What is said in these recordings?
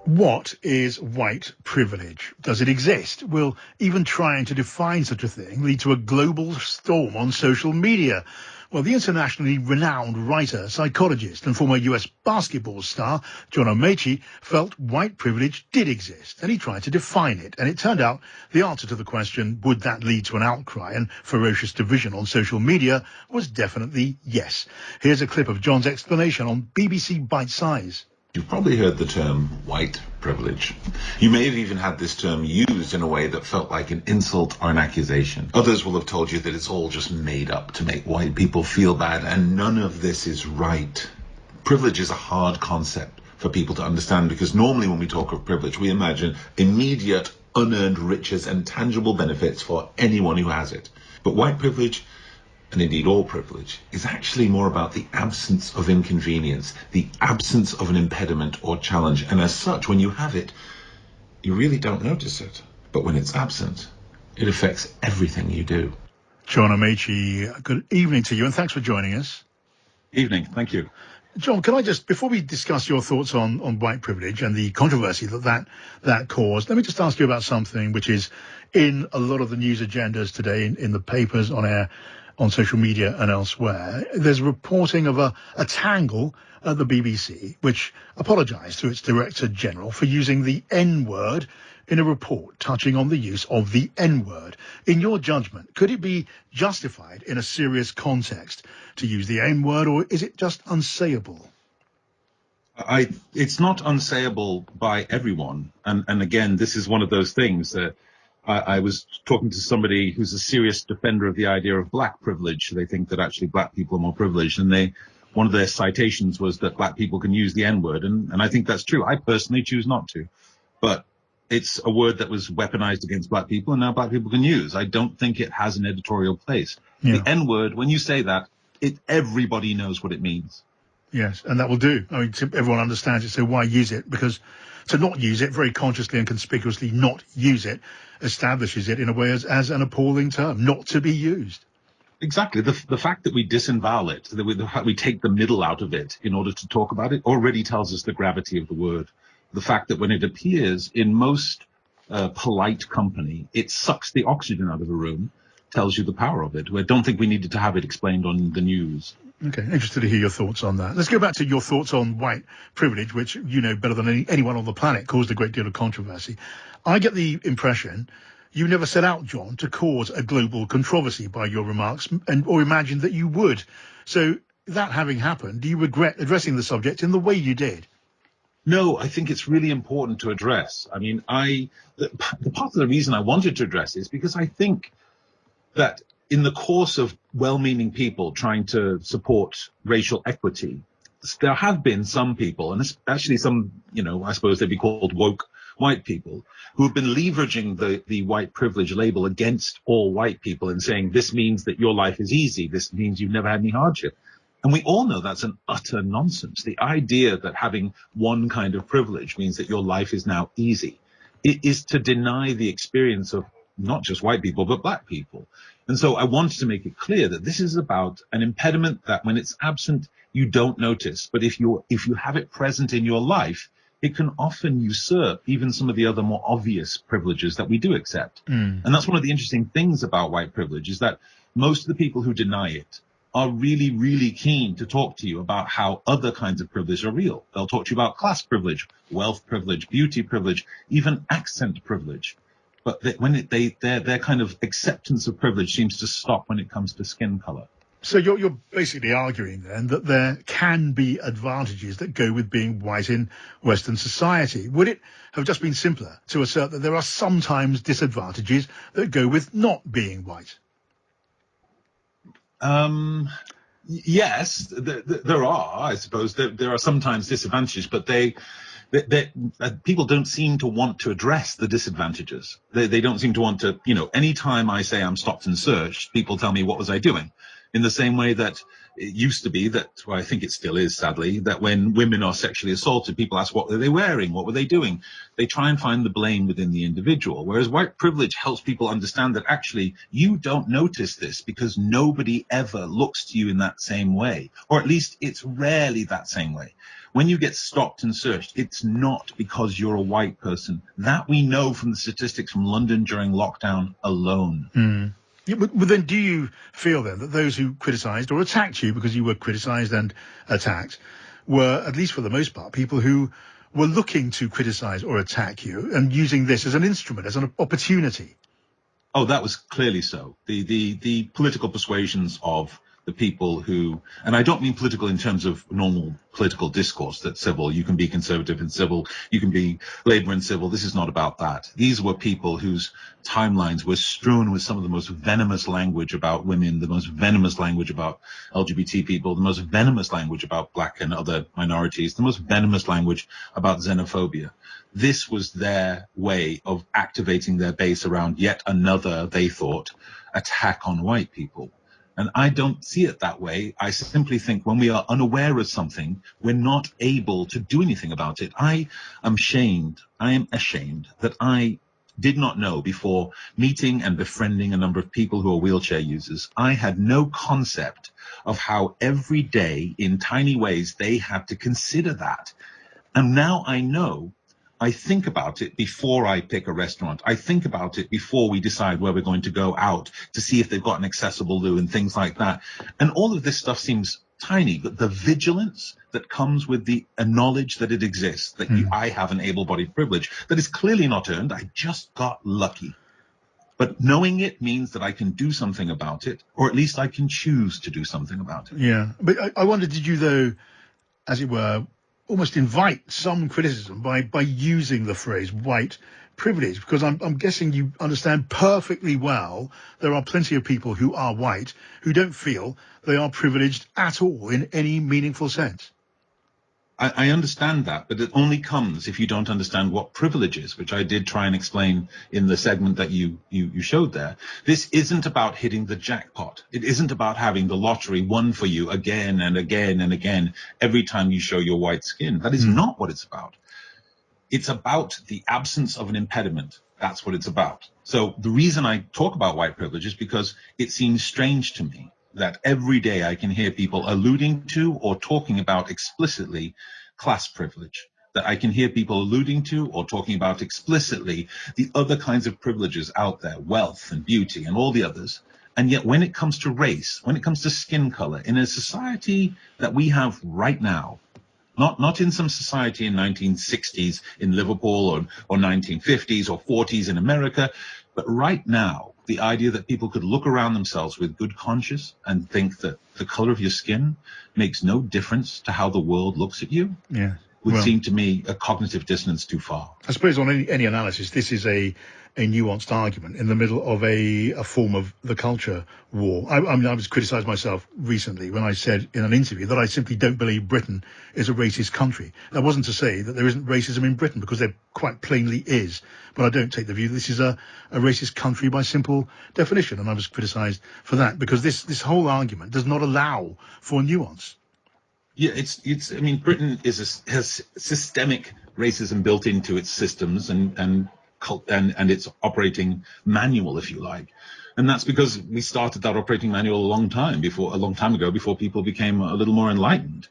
What is white privilege? Does it exist? Will even trying to define such a thing lead to a global storm on social media? Well, the internationally renowned writer, psychologist and former US basketball star John Amaechi felt white privilege did exist, and he tried to define it. And it turned out the answer to the question, would that lead to an outcry and ferocious division on social media, was definitely yes. Here's a clip of John's explanation on BBC Bite Size. You've probably heard the term white privilege. You may have even had this term used in a way that felt like an insult or an accusation. Others will have told you that it's all just made up to make white people feel bad, and none of this is right. Privilege is a hard concept for people to understand, because normally when we talk of privilege, we imagine immediate unearned riches and tangible benefits for anyone who has it. But white privilege, and indeed all privilege, is actually more about the absence of inconvenience, the absence of an impediment or challenge. And as such, when you have it, you really don't notice it. But when it's absent, it affects everything you do. John Amaechi, good evening to you, and thanks for joining us. Evening, thank you. John, can I just, before we discuss your thoughts on white privilege and the controversy that caused, let me just ask you about something which is in a lot of the news agendas today, in the papers, on air, on social media and elsewhere. There's reporting of a tangle at the BBC, which apologised to its Director General for using the N-word in a report touching on the use of the N-word. In your judgment, could it be justified in a serious context to use the N-word, or is it just unsayable? It's not unsayable by everyone. And again, this is one of those things that I was talking to somebody who's a serious defender of the idea of black privilege. They think that actually black people are more privileged, and one of their citations was that black people can use the N-word, and I think that's true. I personally choose not to, but it's a word that was weaponized against black people, and now black people can use. I don't think it has an editorial place. Yeah. The N-word, when you say that, everybody knows what it means. Yes, and that will do. I mean, everyone understands it, so why use it? Because to not use it, very consciously and conspicuously not use it, establishes it in a way as an appalling term, not to be used. Exactly. The fact that we disembowel it, the fact we take the middle out of it in order to talk about it, already tells us the gravity of the word. The fact that when it appears in most polite company, it sucks the oxygen out of a room, tells you the power of it. I don't think we needed to have it explained on the news. Okay, interested to hear your thoughts on that. Let's go back to your thoughts on white privilege, which you know better than anyone on the planet caused a great deal of controversy. I get the impression you never set out, John, to cause a global controversy by your remarks, or imagined that you would. So that having happened, do you regret addressing the subject in the way you did? No, I think it's really important to address. I mean, the part of the reason I wanted to address it is because I think that in the course of well-meaning people trying to support racial equity, there have been some people, and especially some, I suppose they'd be called woke white people, who have been leveraging the white privilege label against all white people and saying, this means that your life is easy. This means you've never had any hardship. And we all know that's an utter nonsense. The idea that having one kind of privilege means that your life is now easy, it is to deny the experience of not just white people, but black people. And so I wanted to make it clear that this is about an impediment that when it's absent, you don't notice. But if you have it present in your life, it can often usurp even some of the other more obvious privileges that we do accept. And that's one of the interesting things about white privilege, is that most of the people who deny it are really, really keen to talk to you about how other kinds of privilege are real. They'll talk to you about class privilege, wealth privilege, beauty privilege, even accent privilege. But their kind of acceptance of privilege seems to stop when it comes to skin color. So you're basically arguing then that there can be advantages that go with being white in Western society. Would it have just been simpler to assert that there are sometimes disadvantages that go with not being white? Yes, there are. I suppose there are sometimes disadvantages, but people don't seem to want to address the disadvantages. They don't seem to want to, anytime I say I'm stopped and searched, people tell me, what was I doing? In the same way that it used to be that, well, I think it still is, sadly, that when women are sexually assaulted, people ask, what were they wearing? What were they doing? They try and find the blame within the individual. Whereas white privilege helps people understand that actually you don't notice this because nobody ever looks to you in that same way, or at least it's rarely that same way. when you get stopped and searched, it's not because you're a white person. That we know from the statistics from London during lockdown alone. Mm. Yeah, but then do you feel then that those who criticised or attacked you because you were criticised and attacked were, at least for the most part, people who were looking to criticise or attack you and using this as an instrument, as an opportunity? Oh, that was clearly so. The political persuasions of the people who, and I don't mean political in terms of normal political discourse, that civil, you can be conservative and civil, you can be Labour and civil. This is not about that. These were people whose timelines were strewn with some of the most venomous language about women, the most venomous language about LGBT people, the most venomous language about black and other minorities, the most venomous language about xenophobia. This was their way of activating their base around yet another, they thought, attack on white people. And I don't see it that way. I simply think when we are unaware of something, we're not able to do anything about it. I am ashamed that I did not know before meeting and befriending a number of people who are wheelchair users. I had no concept of how every day in tiny ways they had to consider that. And now I know. I think about it before I pick a restaurant. I think about it before we decide where we're going to go out to see if they've got an accessible loo and things like that. And all of this stuff seems tiny, but the vigilance that comes with the knowledge that it exists, that I have an able-bodied privilege that is clearly not earned. I just got lucky. But knowing it means that I can do something about it, or at least I can choose to do something about it. Yeah. But I wonder, did you, though, as it were, almost invite some criticism by using the phrase white privilege? Because I'm guessing you understand perfectly well there are plenty of people who are white who don't feel they are privileged at all in any meaningful sense. I understand that, but it only comes if you don't understand what privilege is, which I did try and explain in the segment that you showed there. This isn't about hitting the jackpot. It isn't about having the lottery won for you again and again and again every time you show your white skin. That is not what it's about. It's about the absence of an impediment. That's what it's about. So the reason I talk about white privilege is because it seems strange to me that every day I can hear people alluding to or talking about explicitly class privilege, that I can hear people alluding to or talking about explicitly the other kinds of privileges out there, wealth and beauty and all the others. And yet when it comes to race, when it comes to skin color, in a society that we have right now, not in some society in 1960s in Liverpool or 1950s or 40s in America, but right now, the idea that people could look around themselves with good conscience and think that the color of your skin makes no difference to how the world looks at you would seem to me a cognitive dissonance too far. I suppose on any analysis, this is a nuanced argument in the middle of a form of the culture war. I was criticised myself recently when I said in an interview that I simply don't believe Britain is a racist country. That wasn't to say that there isn't racism in Britain, because there quite plainly is. But I don't take the view that this is a racist country by simple definition. And I was criticised for that because this whole argument does not allow for nuance. Yeah, I mean, Britain has systemic racism built into its systems and its operating manual, if you like. And that's because we started that operating manual a long time ago, before people became a little more enlightened.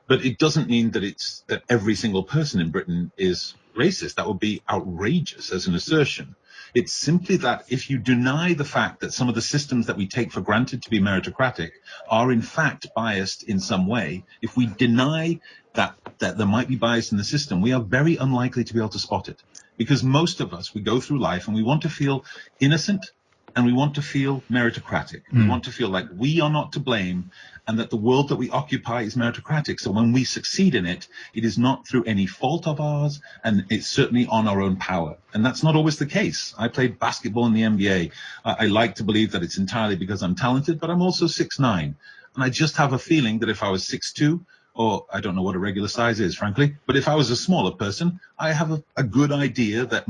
But it doesn't mean that every single person in Britain is racist. That would be outrageous as an assertion. It's simply that if you deny the fact that some of the systems that we take for granted to be meritocratic are in fact biased in some way, if we deny that there might be bias in the system, we are very unlikely to be able to spot it. Because most of us, we go through life and we want to feel innocent and we want to feel meritocratic. We want to feel like we are not to blame and that the world that we occupy is meritocratic. So when we succeed in it, it is not through any fault of ours, and it's certainly on our own power. And that's not always the case. I played basketball in the NBA. I like to believe that it's entirely because I'm talented, but I'm also 6'9". And I just have a feeling that if I was 6'2", or I don't know what a regular size is, frankly, but if I was a smaller person, I have a good idea that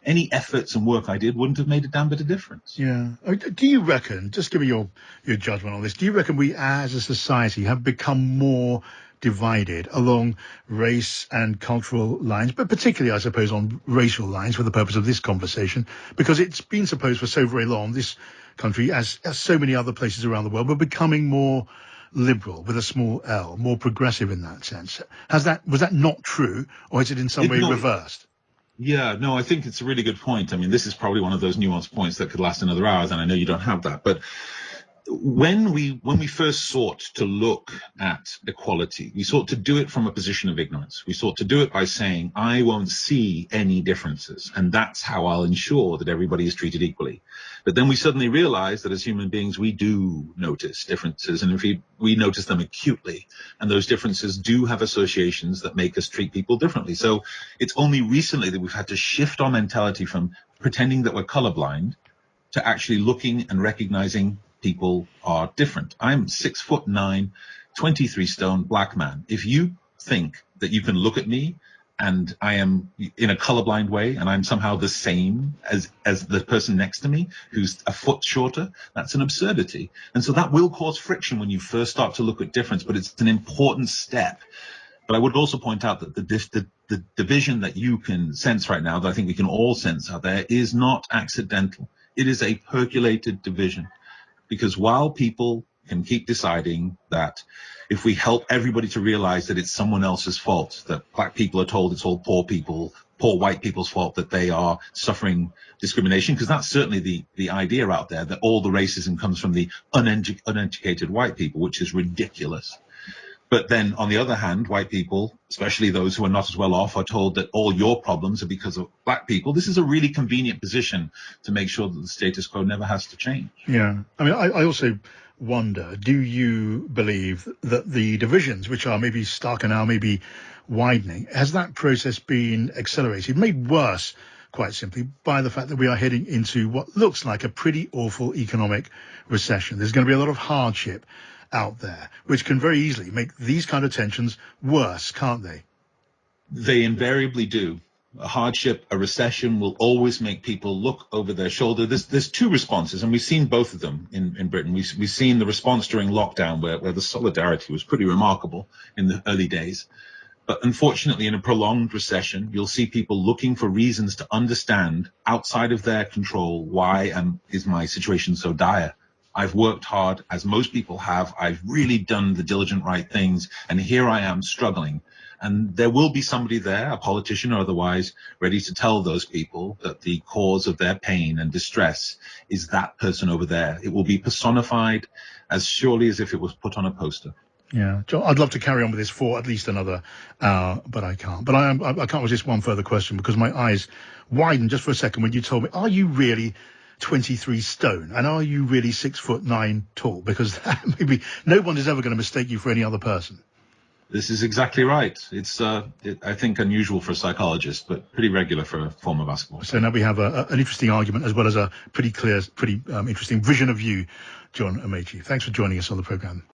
any efforts and work I did wouldn't have made a damn bit of difference. Yeah. Do you reckon, just give me your judgment on this, do you reckon we as a society have become more divided along race and cultural lines, but particularly, I suppose, on racial lines for the purpose of this conversation? Because it's been supposed for so very long, this country, as so many other places around the world, we're becoming more liberal with a small L, more progressive in that sense. Was that not true, or is it in some way No, reversed? yeah, no, I think it's a really good point. I mean, this is probably one of those nuanced points that could last another hour, and I know you don't have that. But when we first sought to look at equality, we sought to do it from a position of ignorance. We sought to do it by saying, I won't see any differences, and that's how I'll ensure that everybody is treated equally. But then we suddenly realized that as human beings, we do notice differences, and if we notice them acutely, and those differences do have associations that make us treat people differently. So it's only recently that we've had to shift our mentality from pretending that we're colorblind to actually looking and recognizing people are different. I'm 6'9", 23 stone black man. If you think that you can look at me and I am in a colorblind way and I'm somehow the same as the person next to me who's a foot shorter, that's an absurdity. And so that will cause friction when you first start to look at difference, but it's an important step. But I would also point out that the division that you can sense right now, that I think we can all sense out there, is not accidental. It is a percolated division. Because while people can keep deciding that if we help everybody to realize that it's someone else's fault, that black people are told it's all poor white people's fault that they are suffering discrimination, because that's certainly the idea out there, that all the racism comes from the uneducated white people, which is ridiculous. But then, on the other hand, white people, especially those who are not as well off, are told that all your problems are because of black people. This is a really convenient position to make sure that the status quo never has to change. Yeah. I mean, I also wonder, do you believe that the divisions, which are maybe starker now, maybe widening, has that process been accelerated, made worse, quite simply, by the fact that we are heading into what looks like a pretty awful economic recession? There's going to be a lot of hardship out there, which can very easily make these kind of tensions worse, can't they? They invariably do. A hardship, a recession will always make people look over their shoulder. There's two responses, and we've seen both of them in Britain. We've seen the response during lockdown where the solidarity was pretty remarkable in the early days. But unfortunately, in a prolonged recession, you'll see people looking for reasons to understand outside of their control why is my situation so dire. I've worked hard, as most people have. I've really done the diligent right things, and here I am struggling. And there will be somebody there, a politician or otherwise, ready to tell those people that the cause of their pain and distress is that person over there. It will be personified as surely as if it was put on a poster. Yeah, John, I'd love to carry on with this for at least another hour, but I can't. But I can't resist one further question, because my eyes widened just for a second when you told me, are you really 23 stone, and are you really 6'9" tall? Because maybe no one is ever going to mistake you for any other person. This is exactly right. It's, I think, unusual for a psychologist, but pretty regular for a former basketball player. So now we have an interesting argument, as well as a pretty clear, pretty interesting vision of you, John Amaechi. Thanks for joining us on the programme.